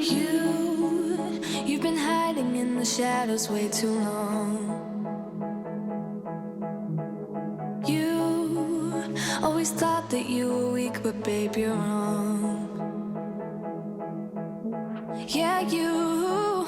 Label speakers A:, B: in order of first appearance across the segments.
A: You've been hiding in the shadows way too long. You always thought that you were weak, but babe, you're wrong. Yeah, you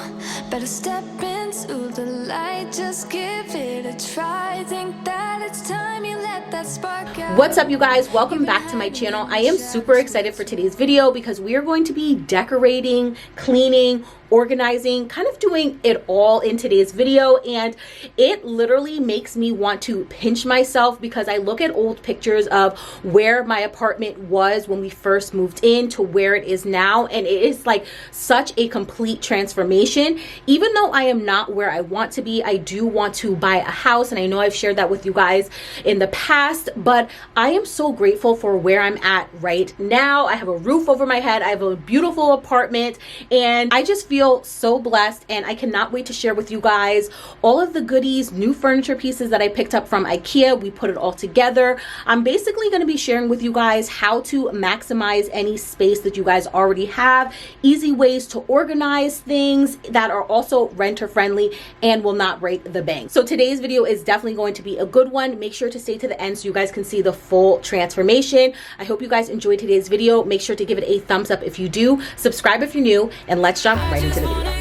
A: better step into the light, just give it a try. Think that it's time you let that spark out.
B: What's up, you guys? Welcome back to my channel. I am super excited for today's video because we are going to be decorating, cleaning, organizing, kind of doing it all in today's video, and it literally makes me want to pinch myself because I look at old pictures of where my apartment was when we first moved in to where it is now, and it is like such a complete transformation. Even though I am not where I want to be, I do want to buy a house, and I know I've shared that with you guys in the past, but I am so grateful for where I'm at right now. I have a roof over my head, I have a beautiful apartment, and I just feel so blessed, and I cannot wait to share with you guys all of the goodies, new furniture pieces that I picked up from IKEA. We put it all together. I'm basically going to be sharing with you guys how to maximize any space that you guys already have, easy ways to organize things that are also renter friendly and will not break the bank. So today's video is definitely going to be a good one. Make sure to stay to the end so you guys can see the full transformation. I hope you guys enjoyed today's video. Make sure to give it a thumbs up if you do, subscribe if you're new, and let's jump right into the video.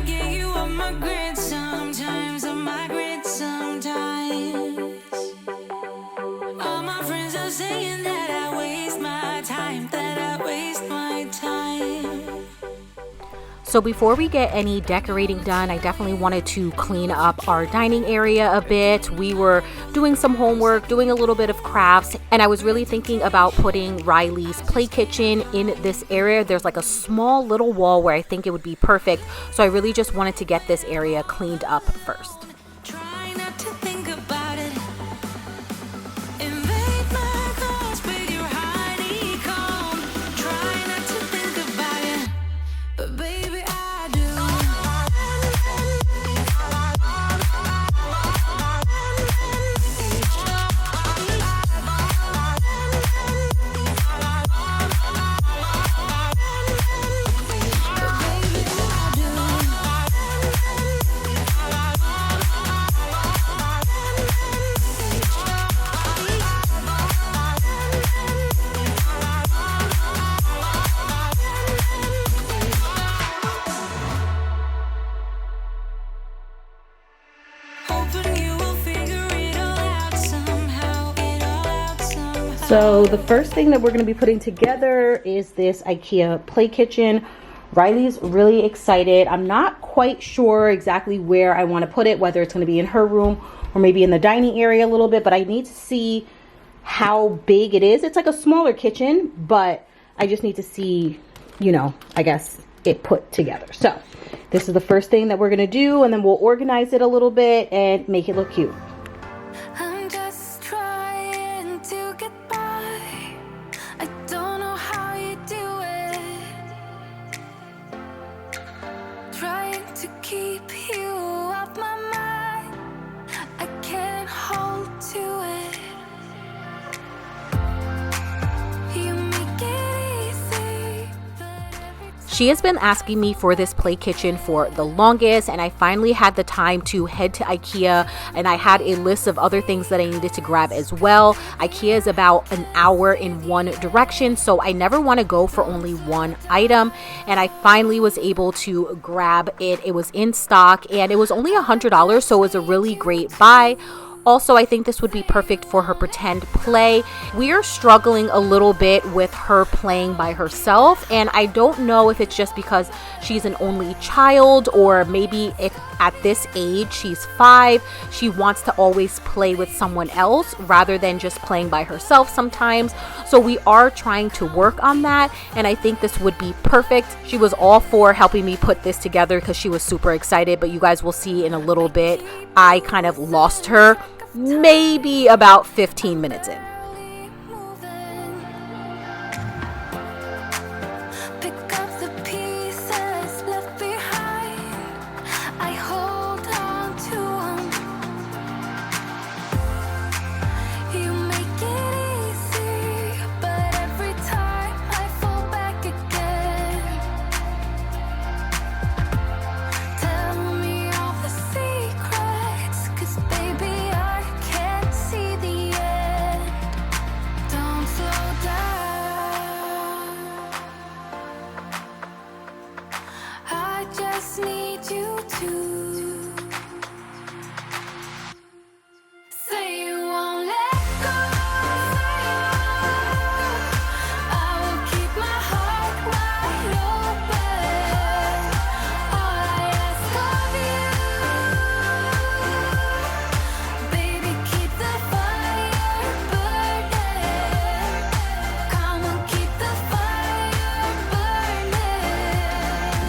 B: So before we get any decorating done, I definitely wanted to clean up our dining area a bit. We were doing some homework, doing a little bit of crafts, and I was really thinking about putting Riley's play kitchen in this area. There's like a small little wall where I think it would be perfect. So I really just wanted to get this area cleaned up first. So the first thing that we're going to be putting together is this IKEA play kitchen. Riley's really excited. I'm not quite sure exactly where I want to put it, whether it's going to be in her room or maybe in the dining area a little bit, but I need to see how big it is. It's like a smaller kitchen, but I just need to see, you know, I guess it put together. So this is the first thing that we're going to do, and then we'll organize it a little bit and make it look cute. She has been asking me for this play kitchen for the longest, and I finally had the time to head to IKEA, and I had a list of other things that I needed to grab as well. IKEA is about an hour in one direction, so I never want to go for only one item, and I finally was able to grab it. It was in stock, and it was only $100, so it was a really great buy. Also, I think this would be perfect for her pretend play. We are struggling a little bit with her playing by herself, and I don't know if it's just because she's an only child, or maybe if at this age, she's 5, she wants to always play with someone else rather than just playing by herself sometimes. So we are trying to work on that, and I think this would be perfect. She was all for helping me put this together because she was super excited, but you guys will see in a little bit, I kind of lost her maybe about 15 minutes in.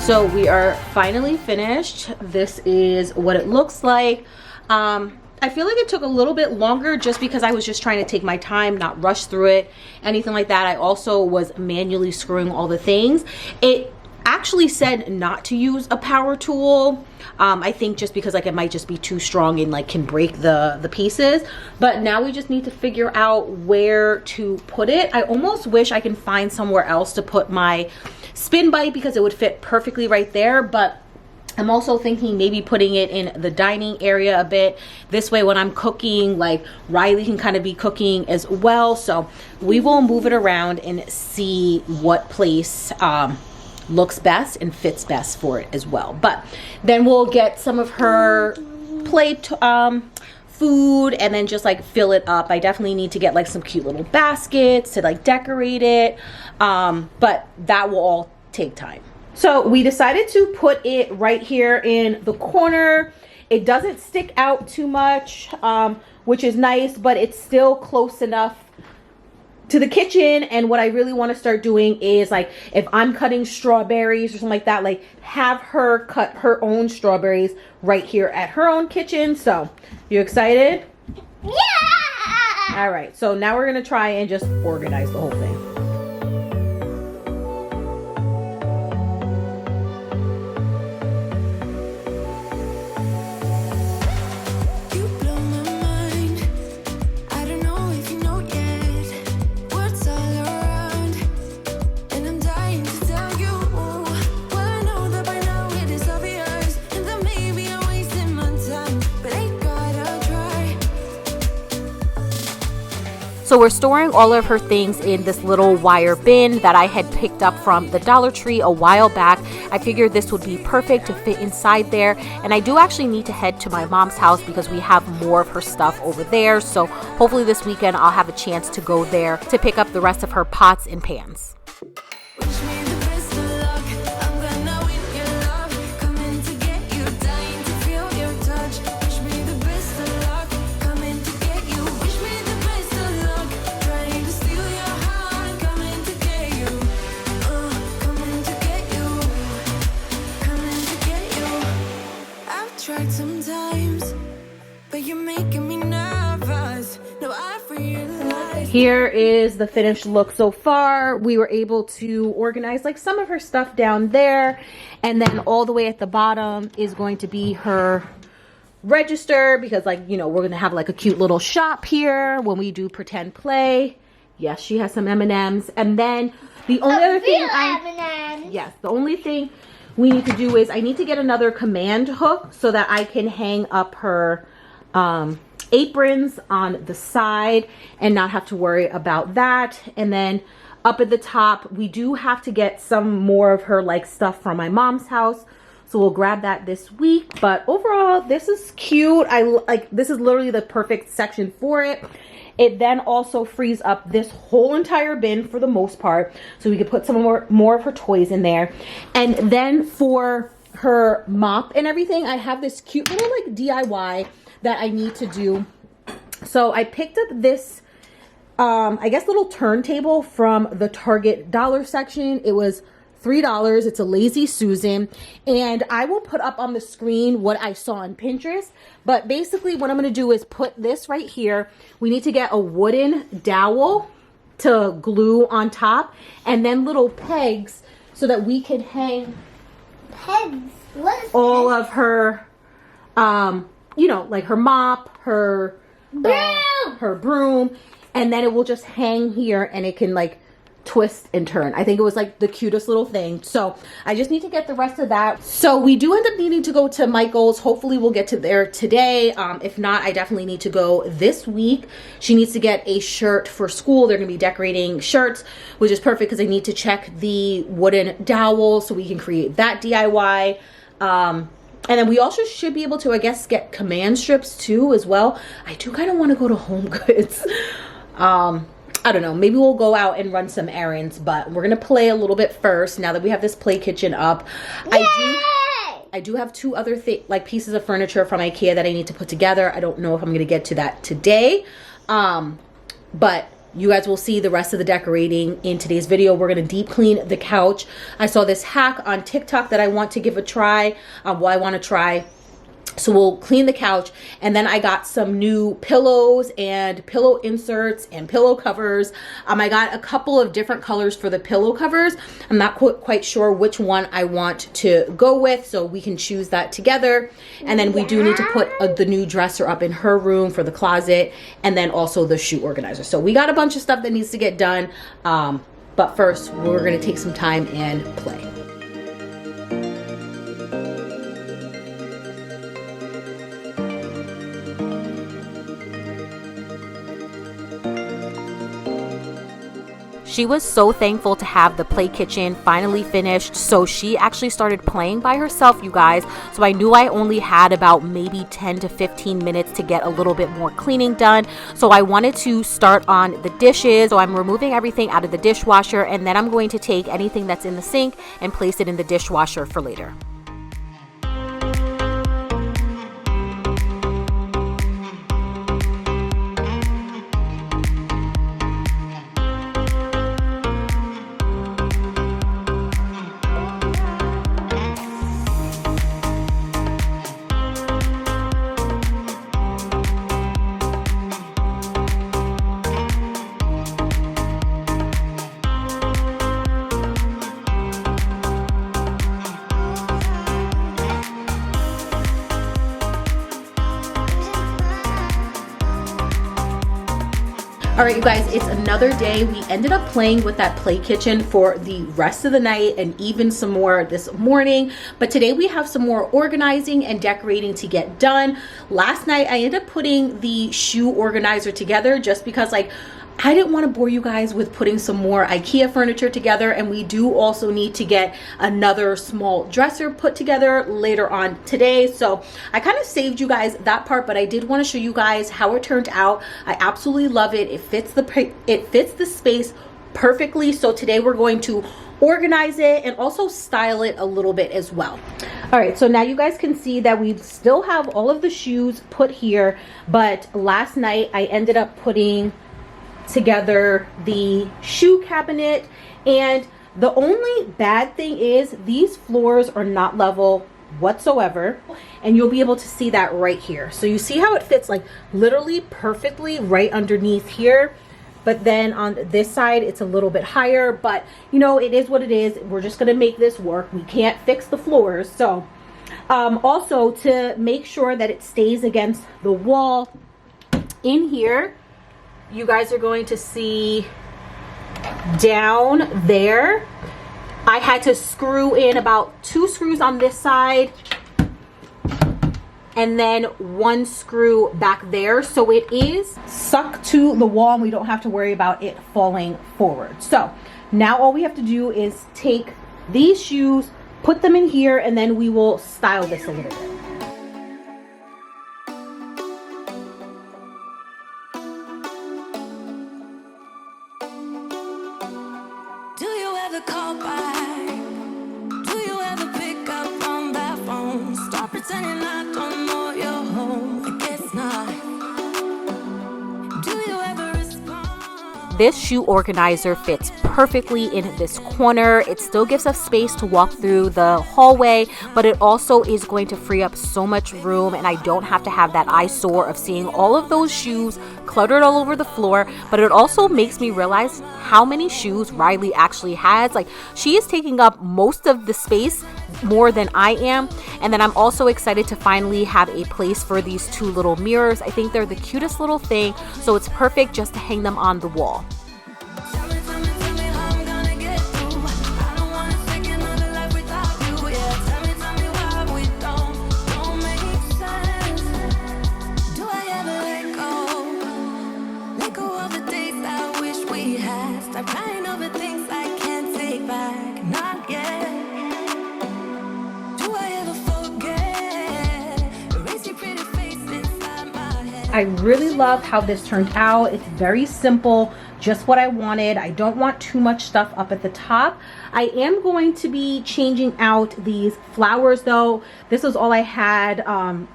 B: So we are finally finished. This is what it looks like. I feel like it took a little bit longer just because I was just trying to take my time, not rush through it, anything like that. I also was manually screwing all the things. It actually said not to use a power tool. I think just because like it might just be too strong and like can break the pieces. But now we just need to figure out where to put it. I almost wish I can find somewhere else to put my spin bite because it would fit perfectly right there. But I'm also thinking maybe putting it in the dining area a bit. This way when I'm cooking, like Riley can kind of be cooking as well. So we will move it around and see what place looks best and fits best for it as well. But then we'll get some of her plate food and then just like fill it up. I definitely need to get like some cute little baskets to like decorate it. But that will all take time. So we decided to put it right here in the corner. It doesn't stick out too much, which is nice, but it's still close enough to the kitchen. And what I really want to start doing is like if I'm cutting strawberries or something like that, like have her cut her own strawberries right here at her own kitchen. So you excited?
C: Yeah!
B: All right, so now we're gonna try and just organize the whole thing. So we're storing all of her things in this little wire bin that I had picked up from the Dollar Tree a while back. I figured this would be perfect to fit inside there. And I do actually need to head to my mom's house because we have more of her stuff over there. So hopefully this weekend I'll have a chance to go there to pick up the rest of her pots and pans. Here is the finished look so far. We were able to organize like some of her stuff down there, and then all the way at the bottom is going to be her register because like, you know, we're gonna have like a cute little shop here when we do pretend play. Yes, she has some M&Ms. And then the only other thing the only thing we need to do is I need to get another command hook so that I can hang up her aprons on the side and not have to worry about that. And then up at the top we do have to get some more of her like stuff from my mom's house, so we'll grab that this week. But overall this is cute. I like this is literally the perfect section for it. It then also frees up this whole entire bin for the most part, so we could put some more of her toys in there. And then for her mop and everything, I have this cute little like DIY that I need to do. So I picked up this I guess little turntable from the Target dollar section. It was $3. It's a Lazy Susan, and I will put up on the screen what I saw on Pinterest. But basically what I'm going to do is put this right here. We need to get a wooden dowel to glue on top, and then little pegs so that we can hang
C: Pegs? What is
B: all of her you know, like her mop, her broom, and then it will just hang here and it can like twist and turn. I think it was like the cutest little thing. So I just need to get the rest of that. So we do end up needing to go to Michael's. Hopefully we'll get to there today. If not, I definitely need to go this week. She needs to get a shirt for school. They're gonna be decorating shirts, which is perfect because I need to check the wooden dowel so we can create that DIY. And then we also should be able to, I guess, get command strips too as well. I do kind of want to go to Home Goods. I don't know, maybe we'll go out and run some errands, but we're gonna play a little bit first now that we have this play kitchen up. I do have two other like pieces of furniture from IKEA that I need to put together. I don't know if I'm gonna get to that today, but you guys will see the rest of the decorating in today's video. We're gonna deep clean the couch. I saw this hack on TikTok that I want to give a try. I want to try. So we'll clean the couch, and then I got some new pillows and pillow inserts and pillow covers. I got a couple of different colors for the pillow covers. I'm not quite sure which one I want to go with, so we can choose that together. And then we do need to put the new dresser up in her room for the closet, and then also the shoe organizer. So we got a bunch of stuff that needs to get done, but first we're gonna take some time and play. She was so thankful to have the play kitchen finally finished, so she actually started playing by herself, you guys. So I knew I only had about maybe 10 to 15 minutes to get a little bit more cleaning done. So I wanted to start on the dishes. So I'm removing everything out of the dishwasher, and then I'm going to take anything that's in the sink and place it in the dishwasher for later. All right, you guys, it's another day. We ended up playing with that play kitchen for the rest of the night and even some more this morning. But today we have some more organizing and decorating to get done. Last night I ended up putting the shoe organizer together just because, like, I didn't want to bore you guys with putting some more IKEA furniture together, and we do also need to get another small dresser put together later on today. So I kind of saved you guys that part, but I did want to show you guys how it turned out. I absolutely love it. It fits the space perfectly. So today we're going to organize it and also style it a little bit as well. All right, so now you guys can see that we still have all of the shoes put here, but last night I ended up putting together the shoe cabinet, and the only bad thing is these floors are not level whatsoever, and you'll be able to see that right here. So you see how it fits like literally perfectly right underneath here, but then on this side it's a little bit higher, but you know, it is what it is. We're just gonna make this work. We can't fix the floors. So also to make sure that it stays against the wall in here, you guys are going to see down there, I had to screw in about 2 screws on this side and then 1 screw back there, so it is stuck to the wall and we don't have to worry about it falling forward. So now all we have to do is take these shoes, put them in here, and then we will style this a little bit.
A: Call back. Do you ever pick up on that phone? Stop pretending I don't know you're home. I guess not. Do you ever respond?
B: This shoe organizer fits perfectly in this corner. It still gives us space to walk through the hallway, but it also is going to free up so much room, and I don't have to have that eyesore of seeing all of those shoes cluttered all over the floor. But it also makes me realize how many shoes Riley actually has. Like, she is taking up most of the space, more than I am. And then I'm also excited to finally have a place for these 2 little mirrors. I think they're the cutest little thing, so it's perfect just to hang them on the wall. I really love how this turned out. It's very simple, just what I wanted. I don't want too much stuff up at the top. I am going to be changing out these flowers though. This was all I had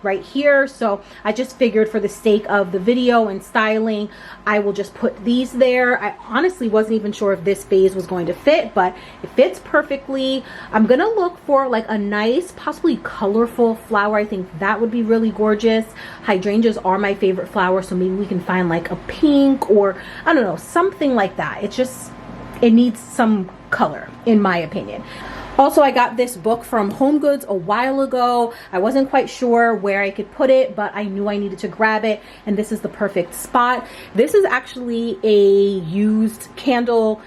B: right here, so I just figured for the sake of the video and styling, I will just put these there. I honestly wasn't even sure if this vase was going to fit, but it fits perfectly. I'm gonna look for like a nice, possibly colorful flower. I think that would be really gorgeous. Hydrangeas are my favorite flower, so maybe we can find like a pink or I don't know, something like that. It needs some color in my opinion. Also, I got this book from Home Goods a while ago. I wasn't quite sure where I could put it, but I knew I needed to grab it, and this is the perfect spot. This is actually a used candle.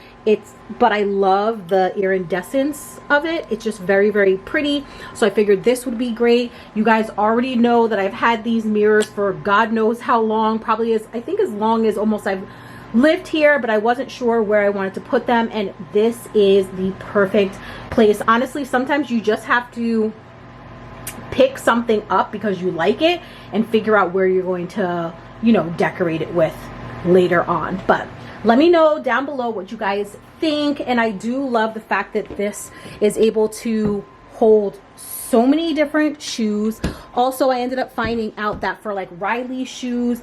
B: But I love the iridescence of it. It's just very, very pretty. So I figured this would be great. You guys already know that I've had these mirrors for God knows how long, probably I think as long as almost I've lived here, but I wasn't sure where I wanted to put them, and this is the perfect place. Honestly, sometimes you just have to pick something up because you like it and figure out where you're going to, you know, decorate it with later on. But let me know down below what you guys think. And I do love the fact that this is able to hold so many different shoes. Also, I ended up finding out that for like Riley's shoes,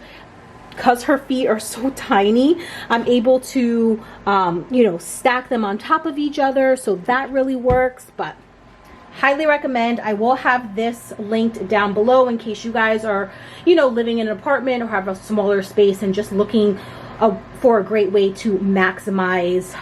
B: because her feet are so tiny, I'm able to you know, stack them on top of each other, so that really works. But highly recommend. I will have this linked down below in case you guys are, you know, living in an apartment or have a smaller space and just looking for a great way to maximize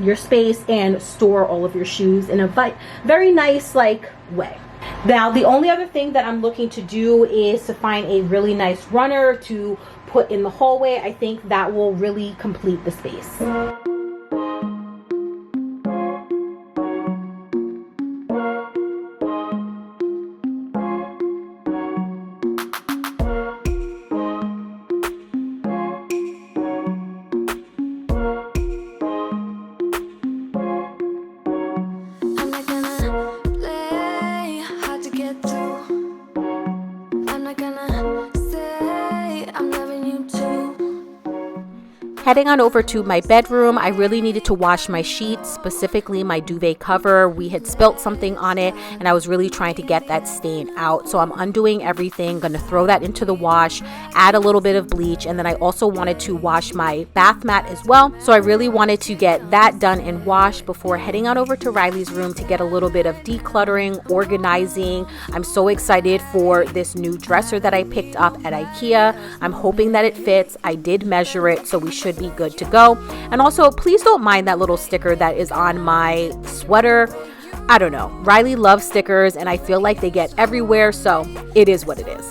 B: your space and store all of your shoes in a very nice like way. Now, the only other thing that I'm looking to do is to find a really nice runner to put in the hallway. I think that will really complete the space. Heading on over to my bedroom, I really needed to wash my sheets, specifically my duvet cover. We had spilt something on it and I was really trying to get that stain out. So I'm undoing everything, gonna throw that into the wash, add a little bit of bleach, and then I also wanted to wash my bath mat as well. So I really wanted to get that done and washed before heading on over to Riley's room to get a little bit of decluttering, organizing. I'm so excited for this new dresser that I picked up at IKEA. I'm hoping that it fits. I did measure it, so we should be good to go. And also, please don't mind that little sticker that is on my sweater. I don't know, Riley loves stickers and I feel like they get everywhere, so it is what it is.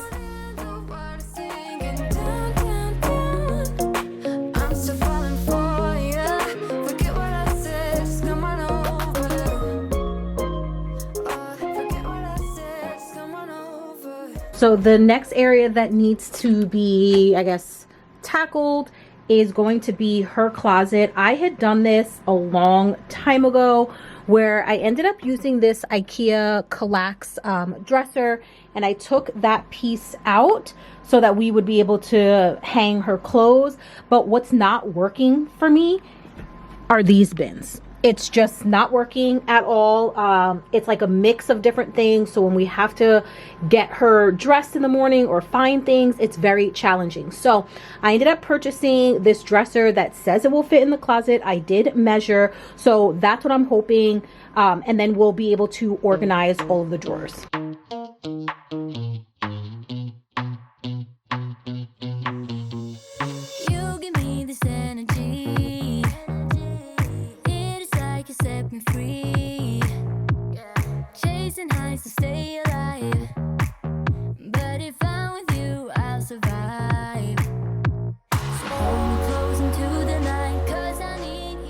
B: So the next area that needs to be, I guess, tackled is going to be her closet. I had done this a long time ago where I ended up using this IKEA Kallax dresser, and I took that piece out so that we would be able to hang her clothes. But what's not working for me are these bins. It's just not working at all. It's like a mix of different things. So when we have to get her dressed in the morning or find things, it's very challenging. So I ended up purchasing this dresser that says it will fit in the closet. I did measure. So that's what I'm hoping. And then we'll be able to organize all of the drawers.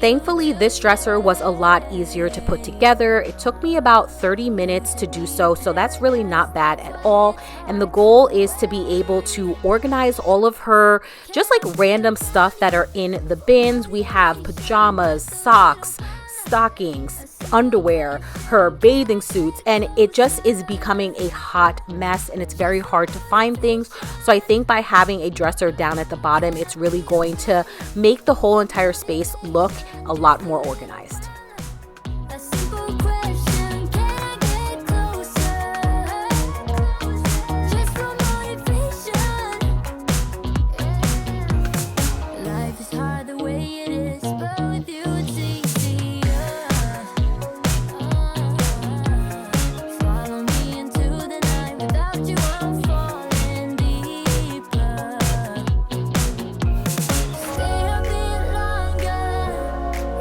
B: Thankfully, this dresser was a lot easier to put together. It took me about 30 minutes to do so that's really not bad at all. And the goal is to be able to organize all of her just like random stuff that are in the bins. We have pajamas, socks, stockings, underwear, her bathing suits, and it just is becoming a hot mess, and it's very hard to find things. So I think by having a dresser down at the bottom, it's really going to make the whole entire space look a lot more organized.
A: A simple question, can I get closer? Just for motivation. Life is hard the way it is, but with you it's easier. Follow me into the night, without you I'm falling deeper. Stay a bit longer,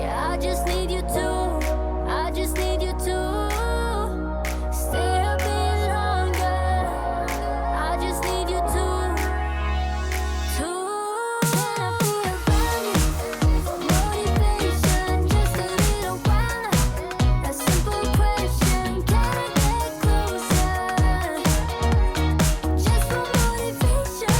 A: yeah, I just need you to, I just need you to. Stay a bit longer, I just need you to. Can I be around you for motivation, just a little while? A simple question, can I get closer? Just for motivation.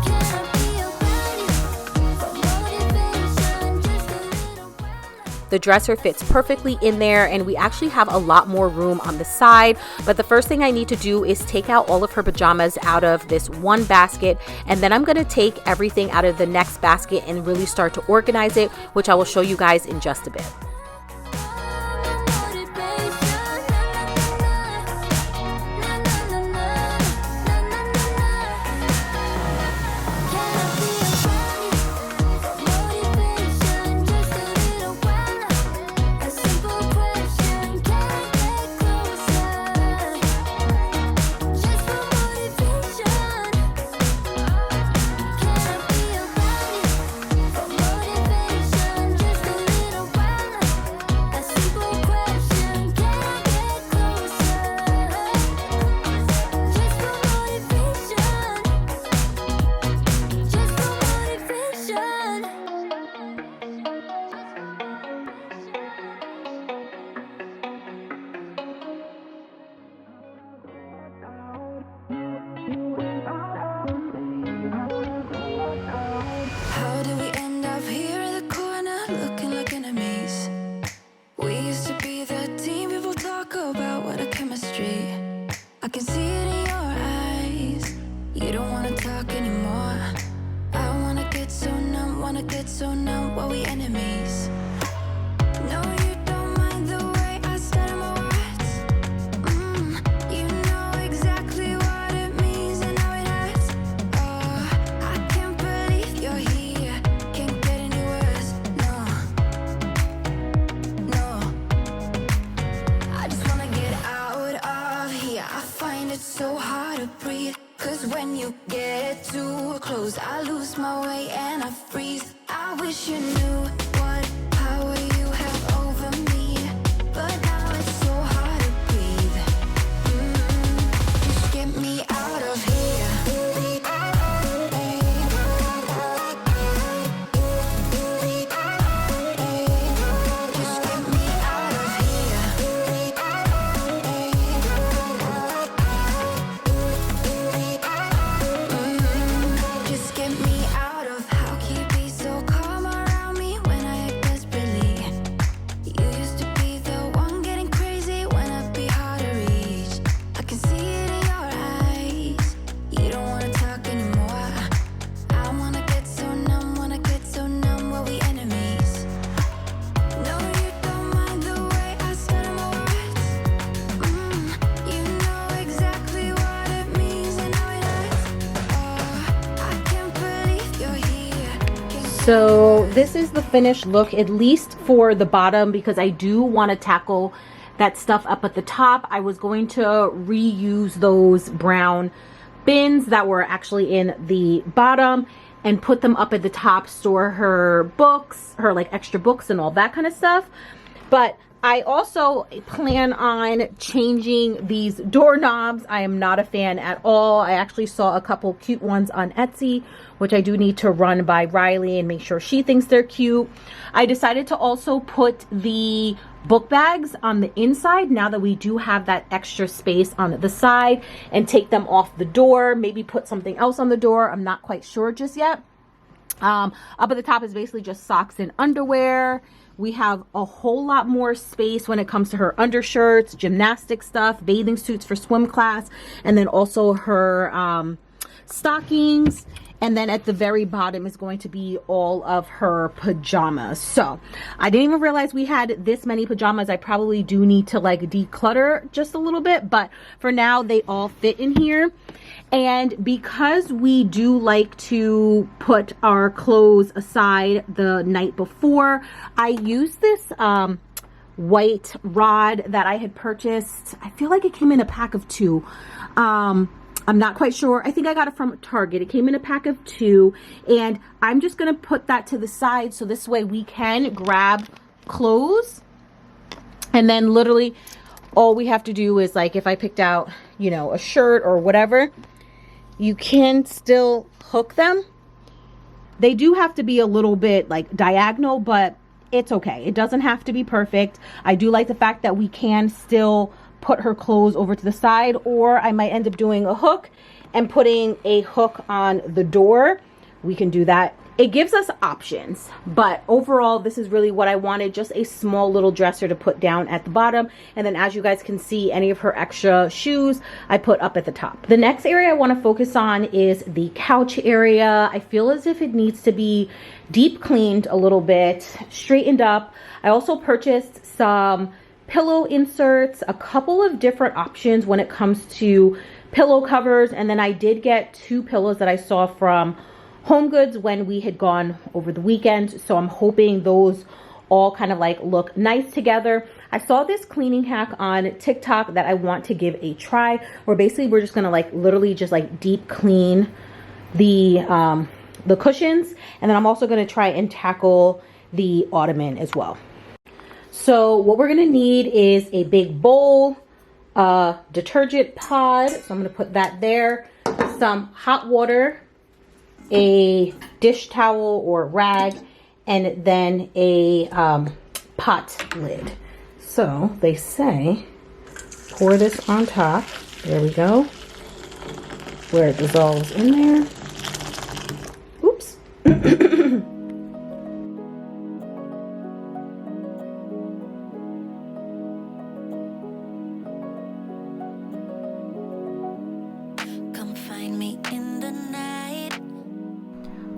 A: Can I be around you for motivation, just a little while?
B: The dresser fits perfectly in there, and we actually have a lot more room on the side. But the first thing I need to do is take out all of her pajamas out of this one basket, and then I'm going to take everything out of the next basket and really start to organize it, which I will show you guys in just a bit. How did we end up here in the corner, looking like enemies? We used to be the team people talk about, what a chemistry. I can see it in your eyes. You don't wanna talk anymore. I wanna get so numb while we enemies. No, you don't mind the way I stutter my words. You know exactly what it means and how it hurts. Oh, I can't believe you're here. Can't get any worse. No. I just wanna get out of here. I find it so hard to breathe. 'Cause when you get too close, I lose my way and I freeze. I wish you knew what power you have over me, but now it's so hard to breathe. Just get me out of here. Just get me out of here. Just get me out of. How can you be so calm around me when I act desperately? You used to be the one getting crazy when I'd be hard to reach. I can see it in your eyes. You don't wanna talk anymore. I wanna get so numb while we enemies. No, you don't mind the way I stutter my words. You know exactly what it means and how it hurts. Oh, I can't believe you're here. So this is the finished look, at least for the bottom, because I do want to tackle that stuff up at the top. I was going to reuse those brown bins that were actually in the bottom and put them up at the top, store her books, her like extra books and all that kind of stuff. But I also plan on changing these doorknobs. I am not a fan at all. I actually saw a couple cute ones on Etsy, which I do need to run by Riley and make sure she thinks they're cute. I decided to also put the book bags on the inside now that we do have that extra space on the side, and take them off the door, maybe put something else on the door. I'm not quite sure just yet. Up at the top is basically just socks and underwear. We have a whole lot more space when it comes to her undershirts, gymnastic stuff, bathing suits for swim class, and then also her stockings. And then at the very bottom is going to be all of her pajamas. So I didn't even realize we had this many pajamas. I probably do need to like declutter just a little bit, but for now they all fit in here. And because we do like to put our clothes aside the night before, I use this white rod that I had purchased. I feel like it came in a pack of 2. I'm not quite sure. I think I got it from Target. It came in a pack of 2, and I'm just going to put that to the side so this way we can grab clothes. And then literally all we have to do is, like, if I picked out, you know, a shirt or whatever, you can still hook them. They do have to be a little bit like diagonal, but it's okay. It doesn't have to be perfect. I do like the fact that we can still put her clothes over to the side, or I might end up doing a hook and putting a hook on the door. We can do that. It gives us options, but overall this is really what I wanted, just a small little dresser to put down at the bottom. And then as you guys can see, any of her extra shoes I put up at the top. The next area I want to focus on is the couch area. I feel as if it needs to be deep cleaned a little bit, straightened up. I also purchased some pillow inserts, a couple of different options when it comes to pillow covers, and then I did get 2 pillows that I saw from Home Goods when we had gone over the weekend, so I'm hoping those all kind of like look nice together. I saw this cleaning hack on TikTok that I want to give a try, where basically we're just gonna like literally just like deep clean the cushions, and then I'm also gonna try and tackle the ottoman as well. So what we're gonna need is a big bowl, a detergent pod, so I'm gonna put that there, some hot water, a dish towel or rag, and then a pot lid. So they say pour this on top. There we go, where it dissolves in there. Oops.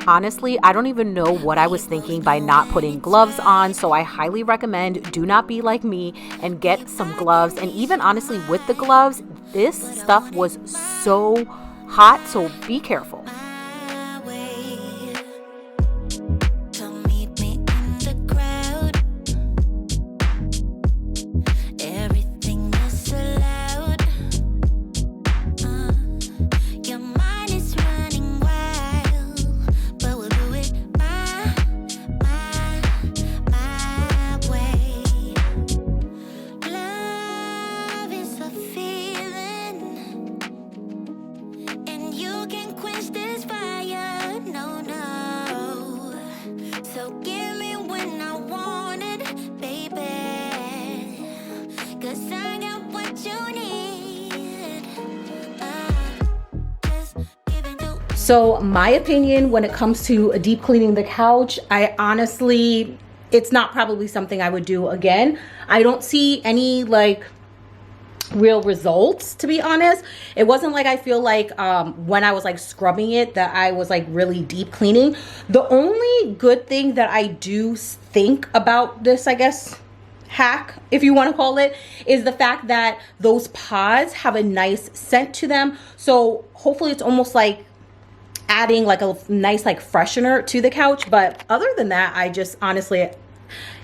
B: Honestly, I don't even know what I was thinking by not putting gloves on, so I highly recommend do not be like me and get some gloves. And even honestly with the gloves, this stuff was so hot, so be careful. So my opinion when it comes to deep cleaning the couch, I honestly, it's not probably something I would do again. I don't see any like real results, to be honest. It wasn't like I feel like when I was like scrubbing it that I was like really deep cleaning. The only good thing that I do think about this, I guess, hack, if you want to call it, is the fact that those pods have a nice scent to them. So hopefully it's almost like adding like a nice like freshener to the couch. But other than that, I just honestly,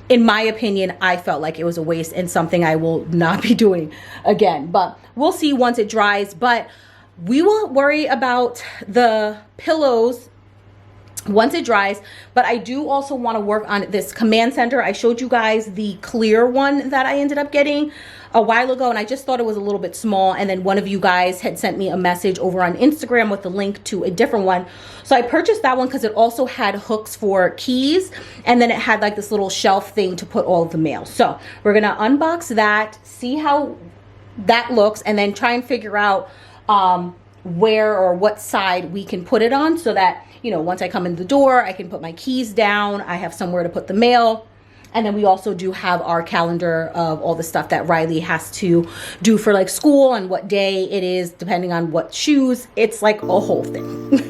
B: in my opinion, I felt like it was a waste and something I will not be doing again. But we'll see once it dries. But we won't worry about the pillows once it dries. But I do also want to work on this command center. I showed you guys the clear one that I ended up getting a while ago, and I just thought it was a little bit small, and then one of you guys had sent me a message over on Instagram with the link to a different one. So I purchased that one because it also had hooks for keys, and then it had like this little shelf thing to put all of the mail. So we're gonna unbox that, see how that looks, and then try and figure out where or what side we can put it on so that you know, once I come in the door, I can put my keys down. I have somewhere to put the mail. And then we also do have our calendar of all the stuff that Riley has to do for like school and what day it is, depending on what shoes. It's like a whole thing.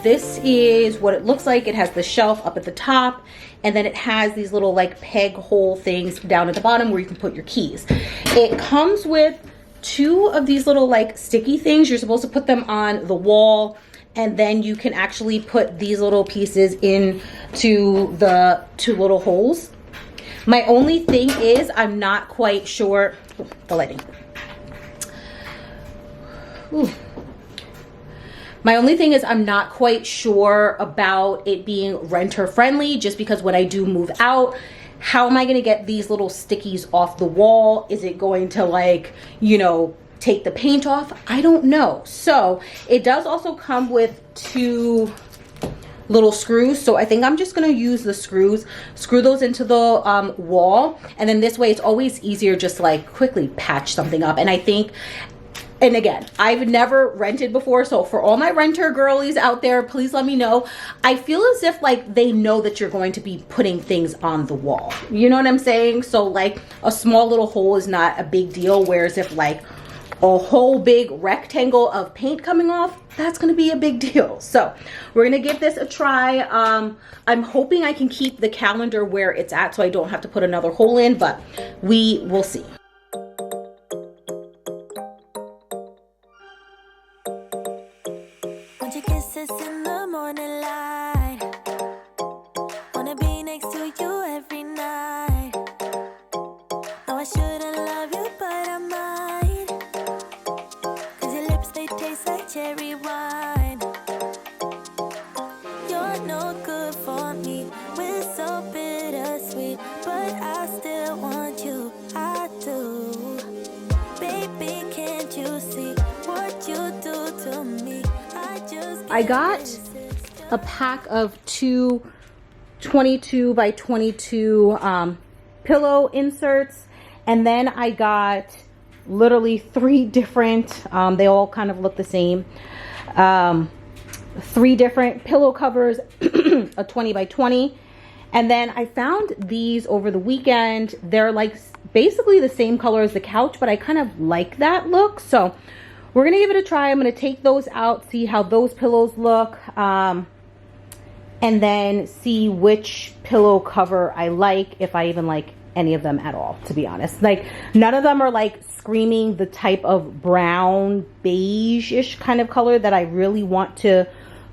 B: This is what it looks like. It has the shelf up at the top, and then it has these little like peg hole things down at the bottom where you can put your keys. It comes with 2 of these little like sticky things. You're supposed to put them on the wall, and then you can actually put these little pieces into the 2 little holes. My only thing is I'm not quite sure, the lighting. Ooh. My only thing is I'm not quite sure about it being renter friendly, just because when I do move out, how am I going to get these little stickies off the wall? Is it going to like, you know, take the paint off? I don't know. So it does also come with 2 little screws. So I think I'm just going to use the screws, screw those into the wall. And then this way it's always easier just to like quickly patch something up. And I think, and again, I've never rented before, so for all my renter girlies out there, please let me know. I feel as if like they know that you're going to be putting things on the wall. You know what I'm saying? So like a small little hole is not a big deal, whereas if like a whole big rectangle of paint coming off, that's gonna be a big deal. So we're gonna give this a try. I'm hoping I can keep the calendar where it's at so I don't have to put another hole in, but we will see.
A: In the morning light, wanna be next to you every night. No, I shouldn't love you, but I might, 'cause your lips, they taste like cherry wine. You're no good for me, we're so bittersweet, but I still want you, I do. Baby, can't you see what you do to me?
B: I got a pack of 2 22 by 22 pillow inserts, and then I got literally 3 different, they all kind of look the same, 3 different pillow covers, a 20 by 20. And then I found these over the weekend. They're like basically the same color as the couch, but I kind of like that look, so we're gonna give it a try. I'm gonna take those out, see how those pillows look, and then see which pillow cover I like, if I even like any of them at all, to be honest. Like, none of them are like screaming the type of brown, beige-ish kind of color that I really want to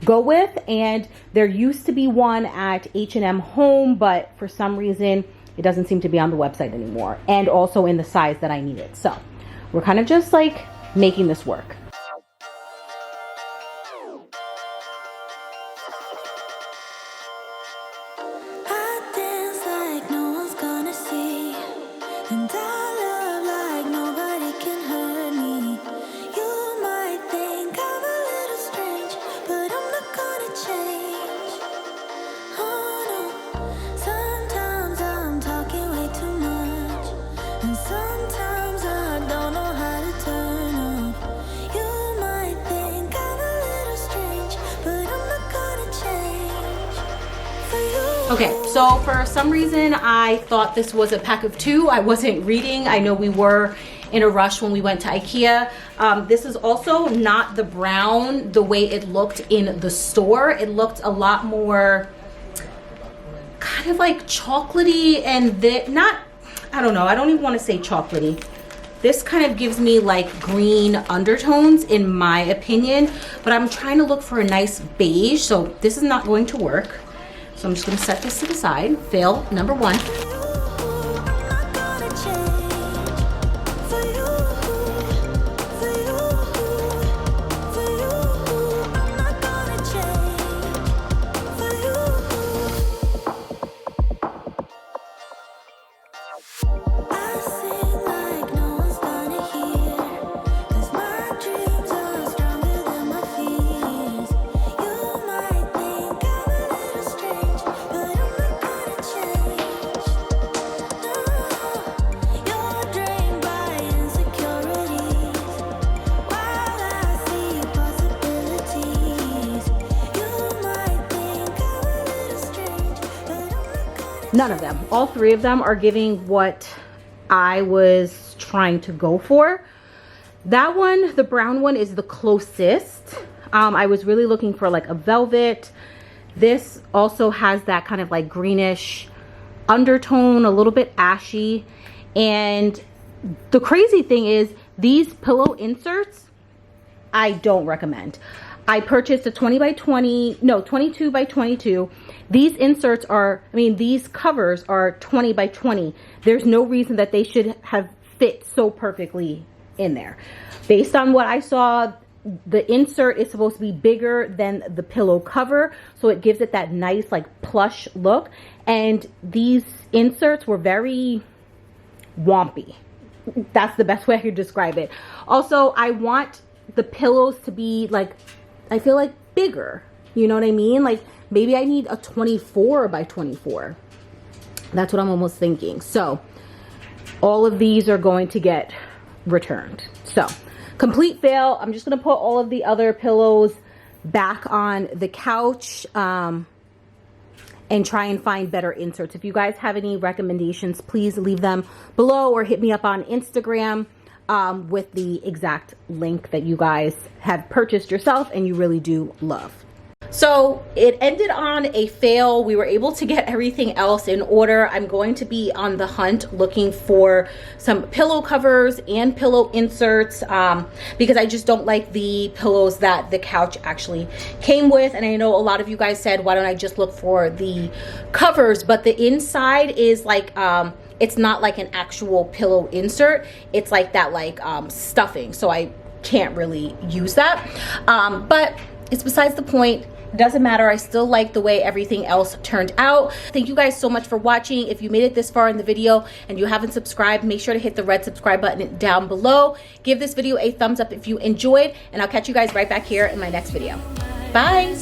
B: go with. And there used to be one at H&M Home, but for some reason, it doesn't seem to be on the website anymore. And also in the size that I needed. So, we're kind of just like making this work.
A: I dance like no one's gonna see, and I love like nobody can hurt me. You might think I'm a little strange, but I'm not gonna change. Oh no, sometimes I'm talking way too much, and sometimes I don't know how to turn up. You might think I'm a little strange, but I'm not gonna change for you.
B: Okay, so for some reason I thought this was a pack of 2. I wasn't reading. I know we were in a rush when we went to IKEA. This is also not the brown the way it looked in the store. It looked a lot more kind of like chocolatey, and I don't know, I don't even want to say chocolatey. This kind of gives me like green undertones in my opinion, but I'm trying to look for a nice beige, so this is not going to work. So I'm just gonna set this to the side. Fail number 1.
A: You might think I'm a little strange, but I'm not gonna change.
B: None of them. All three of them are giving what I was trying to go for. That one, the brown one, is the closest. I was really looking for like a velvet. This also has that kind of like greenish undertone, a little bit ashy. And the crazy thing is, these pillow inserts, I don't recommend. I purchased a 22 by 22. These inserts are, these covers are 20 by 20. There's no reason that they should have fit so perfectly in there. Based on what I saw, the insert is supposed to be bigger than the pillow cover, so it gives it that nice like plush look. And these inserts were very wompy. That's the best way I could describe it. Also, I want the pillows to be like, I feel like bigger. You know what I mean? Like maybe I need a 24 by 24. That's what I'm almost thinking. So all of these are going to get returned. So complete fail. I'm just going to put all of the other pillows back on the couch and try and find better inserts. If you guys have any recommendations, please leave them below or hit me up on Instagram with the exact link that you guys have purchased yourself and you really do love. So it ended on a fail. We were able to get everything else in order. I'm going to be on the hunt looking for some pillow covers and pillow inserts because I just don't like the pillows that the couch actually came with. And I know a lot of you guys said, why don't I just look for the covers? But the inside is like, it's not like an actual pillow insert. It's like that like stuffing. So I can't really use that. But it's besides the point. Doesn't matter. I still like the way everything else turned out. Thank you guys so much for watching. If you made it this far in the video and you haven't subscribed, make sure to hit the red subscribe button down below. Give this video a thumbs up if you enjoyed, and I'll catch you guys right back here in my next video. Bye.